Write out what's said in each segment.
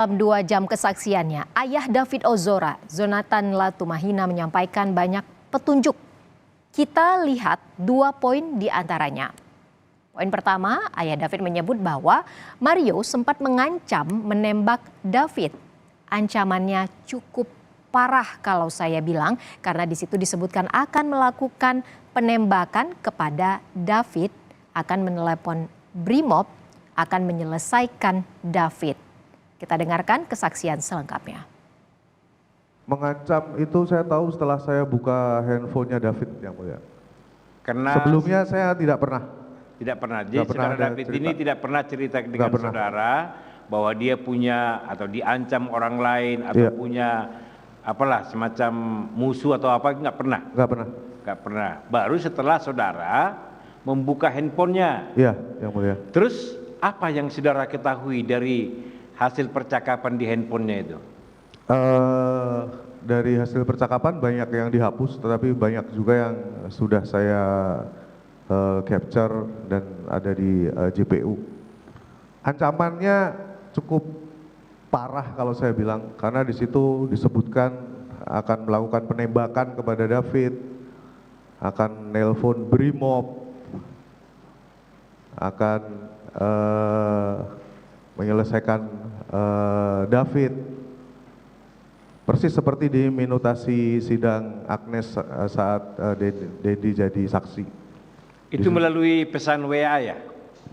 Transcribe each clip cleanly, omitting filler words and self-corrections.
Dalam 2 jam kesaksiannya, ayah David Ozora, Jonathan Latumahina menyampaikan banyak petunjuk. Kita lihat 2 poin di antaranya. Poin pertama, ayah David menyebut bahwa Mario sempat mengancam menembak David. Ancamannya cukup parah kalau saya bilang, karena di situ disebutkan akan melakukan penembakan kepada David, akan menelepon Brimob, akan menyelesaikan David. Kita dengarkan kesaksian selengkapnya. Mengancam itu saya tahu setelah saya buka handphonenya David, yang mulia. Karena sebelumnya saya tidak pernah. Jadi saudara David cerita. Ini tidak pernah cerita dengan saudara bahwa dia punya atau diancam orang lain atau punya apalah semacam musuh atau apa, nggak pernah. Nggak pernah. Baru setelah saudara membuka handphonenya. Iya, yang mulia. Terus apa yang saudara ketahui dari hasil percakapan di handphonenya itu? Dari hasil percakapan banyak yang dihapus, tetapi banyak juga yang sudah saya capture dan ada di JPU. Ancamannya cukup parah kalau saya bilang, karena di situ disebutkan akan melakukan penembakan kepada David, akan nelpon Brimob, akan menyelesaikan David, persis seperti di minutasi sidang Agnes saat Dedi jadi saksi. Itu melalui pesan WA ya?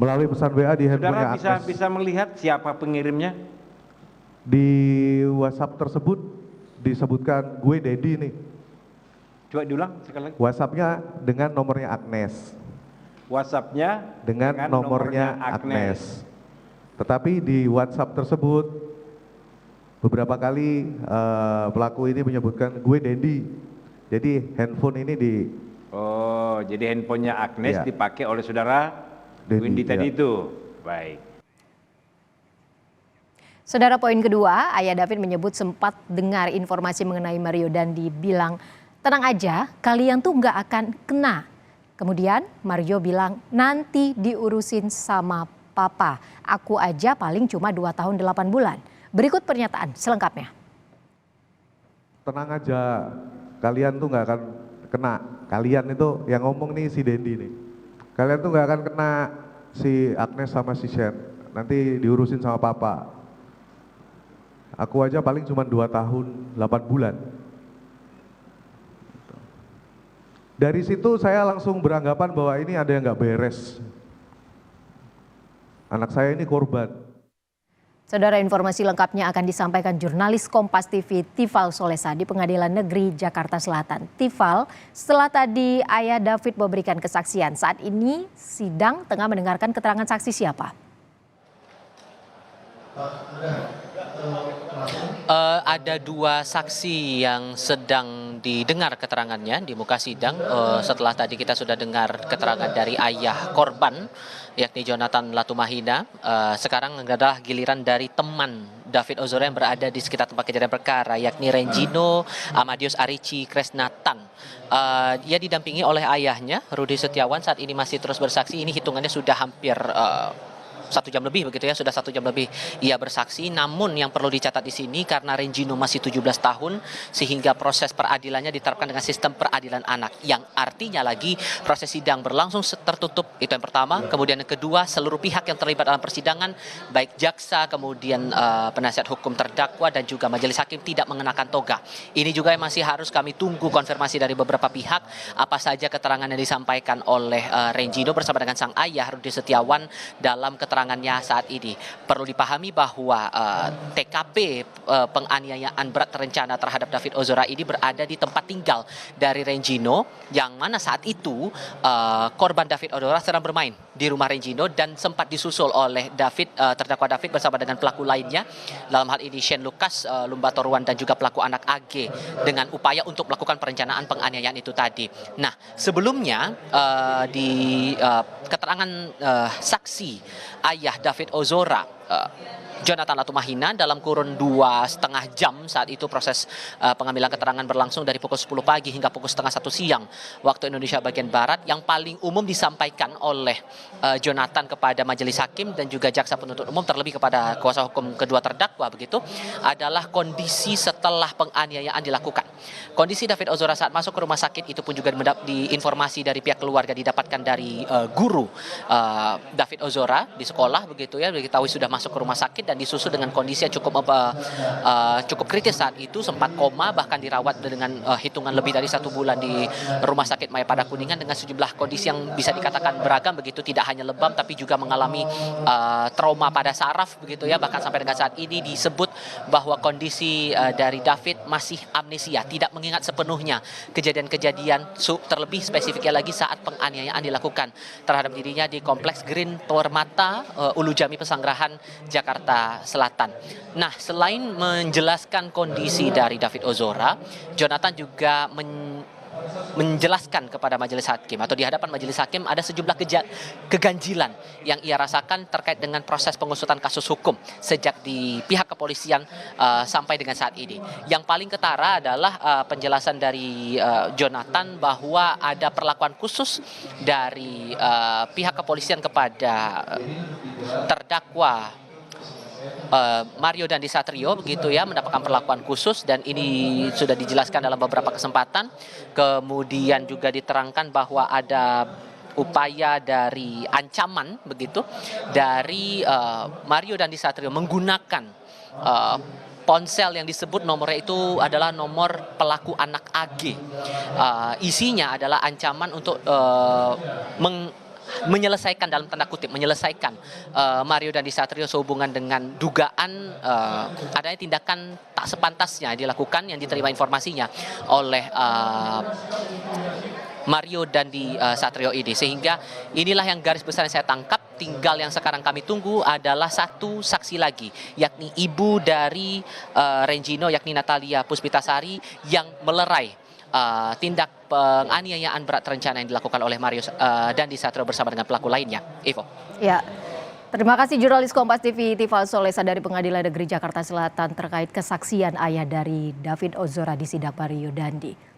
Melalui pesan WA di handphonenya Agnes. Saudara bisa melihat siapa pengirimnya? Di WhatsApp tersebut disebutkan gue Dedi nih. Coba diulang sekali lagi. WhatsAppnya dengan nomornya Agnes. WhatsAppnya dengan nomornya Agnes. Tetapi di WhatsApp tersebut beberapa kali pelaku ini menyebutkan gue Dedi. Jadi handphone ini di... Oh, jadi handphonenya Agnes dipakai oleh saudara Windy tadi itu. Baik. Saudara, poin kedua, ayah David menyebut sempat dengar informasi mengenai Mario Dandi bilang, tenang aja, kalian tuh nggak akan kena. Kemudian Mario bilang, nanti diurusin sama Papa, aku aja paling cuma 2 tahun 8 bulan. Berikut pernyataan selengkapnya. Tenang aja, kalian tuh nggak akan kena. Kalian itu yang ngomong nih si Dendi nih. Kalian tuh nggak akan kena si Agnes sama si Shen. Nanti diurusin sama Papa. Aku aja paling cuma 2 tahun 8 bulan. Dari situ saya langsung beranggapan bahwa ini ada yang nggak beres. Anak saya ini korban. Saudara, informasi lengkapnya akan disampaikan jurnalis Kompas TV Tifal Solesa di Pengadilan Negeri Jakarta Selatan. Tifal, setelah tadi ayah David memberikan kesaksian, saat ini sidang tengah mendengarkan keterangan saksi siapa? Ada 2 saksi yang sedang didengar keterangannya di muka sidang. Setelah tadi kita sudah dengar keterangan dari ayah korban, yakni Jonathan Latumahina. Sekarang adalah giliran dari teman David Ozora yang berada di sekitar tempat kejadian perkara, yakni Rengino Amadius Arici Kresnathan. Ia didampingi oleh ayahnya, Rudi Setiawan, saat ini masih terus bersaksi. Ini hitungannya sudah hampir 1 jam lebih begitu ya, sudah 1 jam lebih ia bersaksi. Namun yang perlu dicatat di sini, karena Rengino masih 17 tahun, sehingga proses peradilannya diterapkan dengan sistem peradilan anak, yang artinya lagi proses sidang berlangsung tertutup. Itu yang pertama. Kemudian yang kedua, seluruh pihak yang terlibat dalam persidangan, baik jaksa, kemudian penasihat hukum terdakwa dan juga majelis hakim, tidak mengenakan toga. Ini juga yang masih harus kami tunggu konfirmasi dari beberapa pihak, apa saja keterangan yang disampaikan oleh Rengino bersama dengan sang ayah Rudi Setiawan dalam keterangannya saat ini. Perlu dipahami bahwa TKP penganiayaan berat terencana terhadap David Ozora ini berada di tempat tinggal dari Rengino, yang mana saat itu korban David Ozora sedang bermain di rumah Rengino dan sempat disusul oleh terdakwa David bersama dengan pelaku lainnya, dalam hal ini Shane Lucas, Lumbatorwan, dan juga pelaku anak AG, dengan upaya untuk melakukan perencanaan penganiayaan itu tadi. Nah, sebelumnya di keterangan saksi ayah David Ozora, Jonathan Latumahina dalam kurun 2,5 jam. Saat itu proses pengambilan keterangan berlangsung dari pukul 10 pagi hingga pukul setengah 1 siang waktu Indonesia bagian Barat. Yang paling umum disampaikan oleh Jonathan kepada majelis hakim dan juga jaksa penuntut umum, terlebih kepada kuasa hukum kedua terdakwa begitu, adalah kondisi setelah penganiayaan dilakukan. Kondisi David Ozora saat masuk ke rumah sakit itu pun juga diinformasi dari pihak keluarga didapatkan dari guru David Ozora di sekolah begitu ya, diketahui sudah masuk ke rumah sakit dan disusul dengan kondisi yang cukup kritis saat itu, sempat koma, bahkan dirawat dengan hitungan lebih dari 1 bulan di Rumah Sakit Mayapada Kuningan dengan sejumlah kondisi yang bisa dikatakan beragam begitu, tidak hanya lebam tapi juga mengalami trauma pada saraf begitu ya, bahkan sampai dengan saat ini disebut bahwa kondisi dari David masih amnesia, tidak mengingat sepenuhnya kejadian-kejadian, terlebih spesifiknya lagi saat penganiayaan dilakukan terhadap dirinya di Kompleks Green Permata Ulu Jami Pesanggerahan Jakarta Selatan. Nah, selain menjelaskan kondisi dari David Ozora, Jonathan juga menjelaskan kepada majelis hakim atau di hadapan majelis hakim ada sejumlah keganjilan yang ia rasakan terkait dengan proses pengusutan kasus hukum sejak di pihak kepolisian sampai dengan saat ini. Yang paling ketara adalah penjelasan dari Jonathan bahwa ada perlakuan khusus dari pihak kepolisian kepada terdakwa Mario Dandi Satrio begitu ya, mendapatkan perlakuan khusus dan ini sudah dijelaskan dalam beberapa kesempatan. Kemudian juga diterangkan bahwa ada upaya dari ancaman begitu dari Mario Dandi Satrio menggunakan ponsel yang disebut nomornya itu adalah nomor pelaku anak AG. Isinya adalah ancaman untuk menyelesaikan, dalam tanda kutip menyelesaikan Mario Dandi Satrio sehubungan dengan dugaan adanya tindakan tak sepantasnya dilakukan yang diterima informasinya oleh Mario Dandi Satrio ini. Sehingga inilah yang garis besar yang saya tangkap. Tinggal yang sekarang kami tunggu adalah satu saksi lagi, yakni ibu dari Renjino, yakni Natalia Puspitasari, yang melerai tindak penganiayaan berat terencana yang dilakukan oleh Mario Dandi Satrio bersama dengan pelaku lainnya. Ivo. Ya, terima kasih jurnalis Kompas TV Tifal Solesa dari Pengadilan Negeri Jakarta Selatan terkait kesaksian ayah dari David Ozora di sidang Mario Dandi.